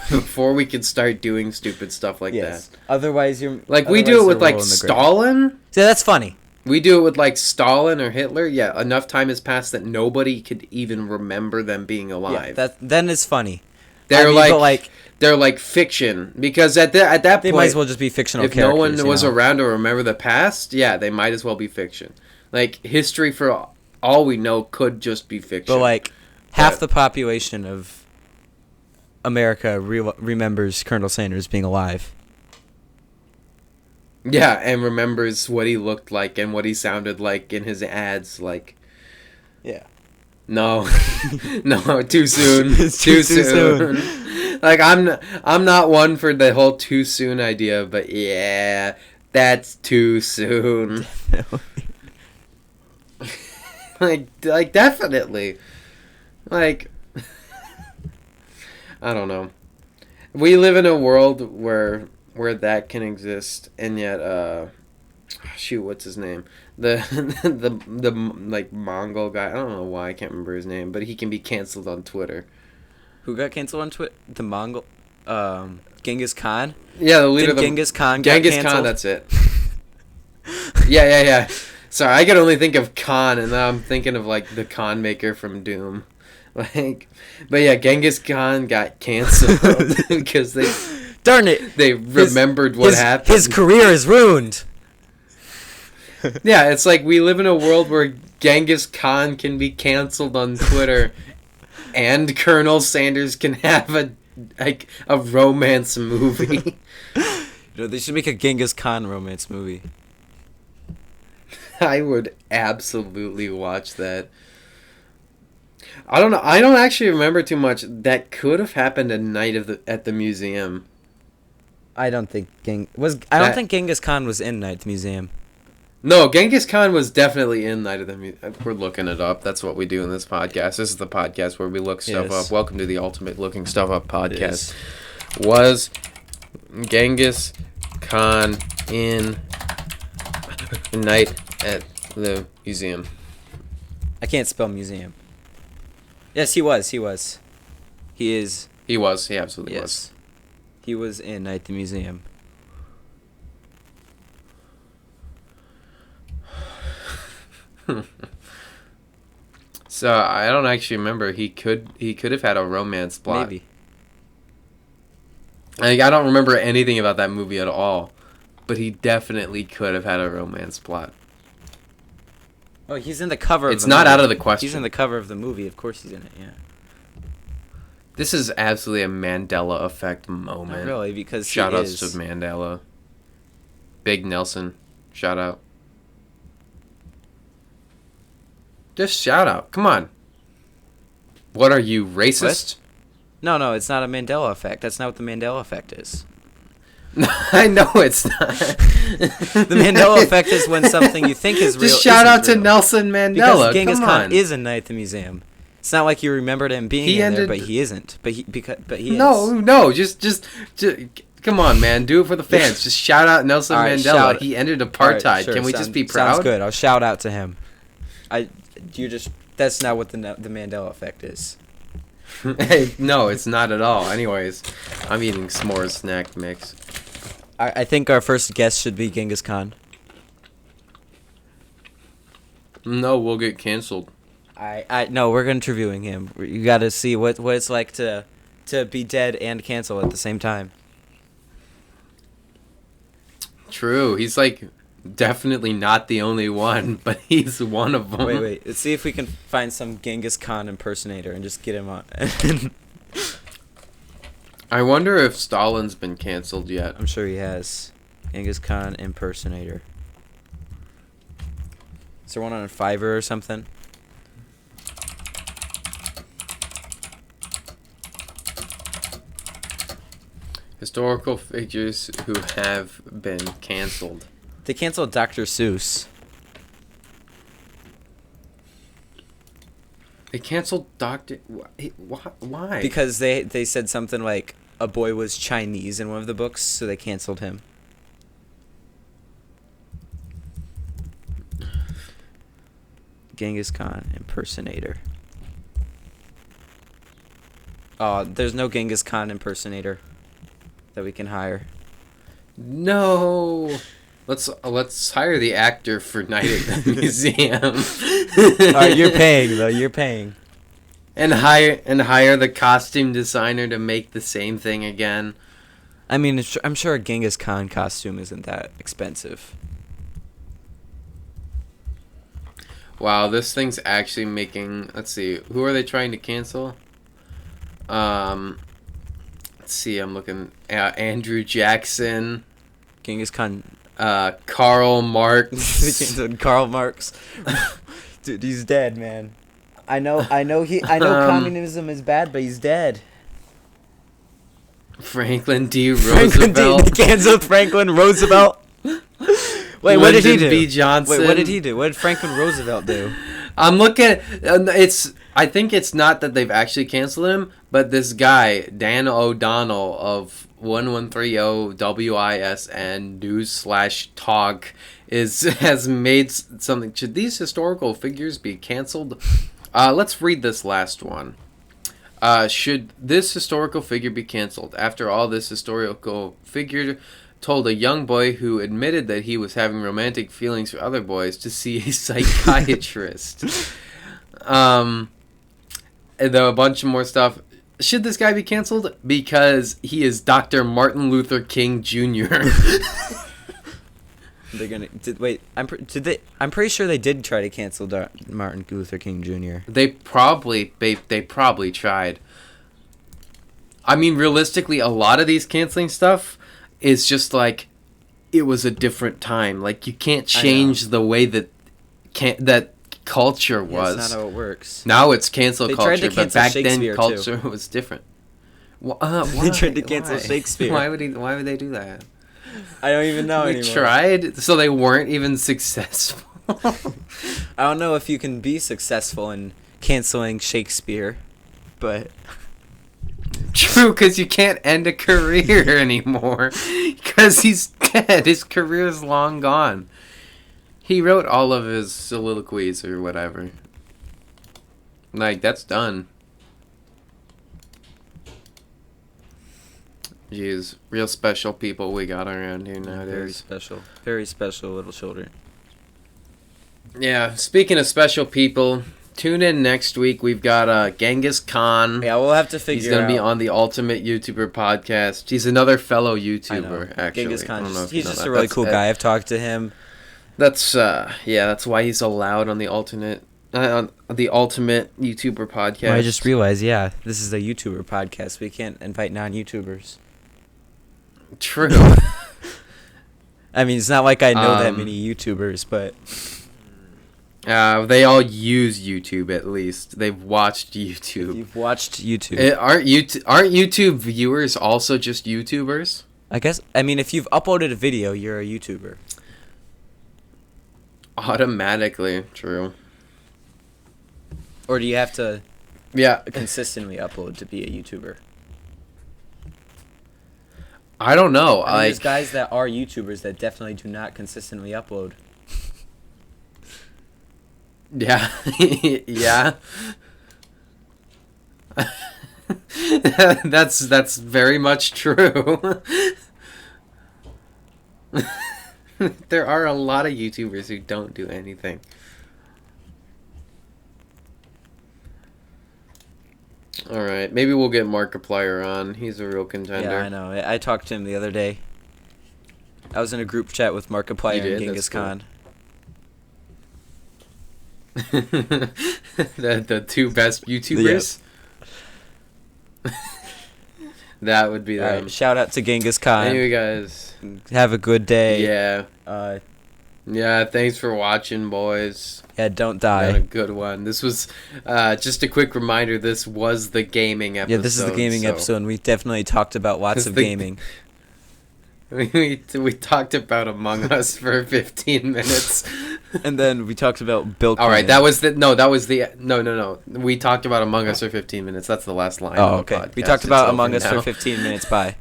we can start doing stupid stuff like that. Otherwise, you're... Like, we do it with, like, Stalin. See, that's funny. We do it with, like, Stalin or Hitler. Yeah, enough time has passed that nobody could even remember them being alive. Yeah, then it's funny. They're they're like fiction, because at that point they might as well just be fictional characters. If no one was around to remember the past, yeah, they might as well be fiction. Like, history, for all we know, could just be fiction. But like half the population of America remembers Colonel Sanders being alive. Yeah, and remembers what he looked like and what he sounded like in his ads. Like, yeah. No, no, too soon. Too soon. Like, I'm not one for the whole too soon idea, but yeah, that's too soon. like definitely. Like, I don't know. We live in a world where that can exist, and yet, shoot, what's his name? The like Mongol guy. I don't know why I can't remember his name, but he can be canceled on Twitter. Who got canceled on Twitter? The Mongol, Genghis Khan. Yeah, the leader. Genghis Khan got canceled? Genghis Khan. That's it. Yeah. Sorry, I could only think of Khan, and now I'm thinking of like the Khan maker from Doom. Like, but yeah, Genghis Khan got canceled because they. Darn it! They remembered what happened. His career is ruined. Yeah, it's like we live in a world where Genghis Khan can be canceled on Twitter, and Colonel Sanders can have a romance movie. They should make a Genghis Khan romance movie. I would absolutely watch that. I don't know. I don't actually remember too much. That could have happened at night at the museum. I don't think Genghis Khan was in Night at the Museum. No, Genghis Khan was definitely in Night of the Museum. We're looking it up. That's what we do in this podcast. This is the podcast where we look stuff up. Welcome to the Ultimate Looking Stuff Up podcast. Yes. Was Genghis Khan in Night at the Museum? I can't spell museum. Yes, he was. He is. He was. He absolutely was. He was in Night at the Museum. So I don't actually remember. He could have had a romance plot. Maybe. I don't remember anything about that movie at all, but he definitely could have had a romance plot. Oh, he's in the cover. It's not out of the question. He's in the cover of the movie. Of course, he's in it. Yeah. This is absolutely a Mandela effect moment. Not really, because shout outs to Mandela. Big Nelson, shout out. Just shout out. Come on. What are you, racist? What? No, it's not a Mandela effect. That's not what the Mandela effect is. I know it's not. The Mandela effect is when something you think is real. Just shout out to Nelson Mandela. Because Genghis Khan is a Night at the Museum. It's not like you remembered him being there, but he isn't. But he is. No, just come on, man, do it for the fans. Just shout out Nelson Mandela. He ended apartheid. Right, sure. Can we just be proud? Sounds good. I'll shout out to him. That's not what the Mandela effect is. Hey, no, it's not at all. Anyways, I'm eating s'mores snack mix. I think our first guest should be Genghis Khan. No, we'll get canceled. No, we're interviewing him. You got to see what it's like to be dead and cancel at the same time. True. He's like definitely not the only one, but he's one of them. Wait. Let's see if we can find some Genghis Khan impersonator and just get him on. I wonder if Stalin's been canceled yet. I'm sure he has. Genghis Khan impersonator. Is there one on Fiverr or something? Historical figures who have been canceled. They canceled Dr. Seuss. They canceled Dr. Why? Because they said something like a boy was Chinese in one of the books, so they canceled him. Genghis Khan impersonator. Oh, there's no Genghis Khan impersonator that we can hire. No. Let's hire the actor for Night at the Museum. All right, you're paying though. You're paying. And hire the costume designer to make the same thing again. I mean, I'm sure a Genghis Khan costume isn't that expensive. Wow, this thing's actually making... Let's see. Who are they trying to cancel? Let's see. I'm looking at Andrew Jackson. Genghis Khan. Karl Marx. They canceled Karl Marx. Dude, he's dead, man. I know communism is bad, but he's dead. Franklin D. Roosevelt. Canceled Franklin Roosevelt. Wait, what did he do? B. Johnson. Wait, what did he do? What did Franklin Roosevelt do? I'm looking. I think it's not that they've actually canceled him, but this guy Dan O'Donnell of 1130 WISN News/Talk has made something. Should these historical figures be canceled? Let's read this last one. Should this historical figure be canceled? After all, this historical figure told a young boy who admitted that he was having romantic feelings for other boys to see a psychiatrist. And then a bunch of more stuff. Should this guy be canceled? Because he is Dr. Martin Luther King Jr. They're gonna wait. I'm pretty sure they did try to cancel Martin Luther King Jr. They probably tried. I mean, realistically, a lot of these canceling stuff is just like it was a different time. Like you can't change the way that culture was. That's not how it works. Now it's cancel culture, but back then culture too. was different. They tried to cancel Shakespeare. Why would they do that? I don't even know anymore. They tried, so they weren't even successful. I don't know if you can be successful in canceling Shakespeare, but... True, because you can't end a career anymore. Because he's dead. His career is long gone. He wrote all of his soliloquies or whatever. Like, that's done. Jeez, real special people we got around here nowadays. Very special little children. Yeah, speaking of special people, tune in next week. We've got Genghis Khan. Yeah, we'll have to figure out. He's going to be on the Ultimate YouTuber podcast. He's another fellow YouTuber, actually. Genghis Khan, he's just a really cool guy. I've talked to him. That's that's why he's allowed on the Ultimate YouTuber podcast. Well, I just realized, this is a YouTuber podcast. We can't invite non-YouTubers. True. I mean, it's not like I know that many YouTubers, but they all use YouTube at least. They've watched YouTube. If you've watched YouTube. Aren't YouTube viewers also just YouTubers? I guess. I mean, if you've uploaded a video, you're a YouTuber. Automatically, true. Or do you have to Yeah. consistently upload to be a YouTuber? I don't know. I mean, there's guys that are YouTubers that definitely do not consistently upload. Yeah. Yeah. That's very much true. There are a lot of YouTubers who don't do anything. All right, maybe we'll get Markiplier on. He's a real contender. Yeah, I know. I talked to him the other day. I was in a group chat with Markiplier and Genghis Khan. The two best YouTubers? Yes. That would be them. Right, shout out to Genghis Khan. Anyway, guys. Have a good day. Yeah. Yeah, thanks for watching, boys. Yeah, don't die. Got a good one. This was just a quick reminder. This was the gaming episode. Yeah, this is the gaming episode, and we definitely talked about lots of gaming. We talked about Among Us for 15 minutes. And then we talked about Bill Clinton. All right, no. We talked about Among Us for 15 minutes. That's the last line. Oh, okay. We talked about Among Us for 15 minutes. Bye.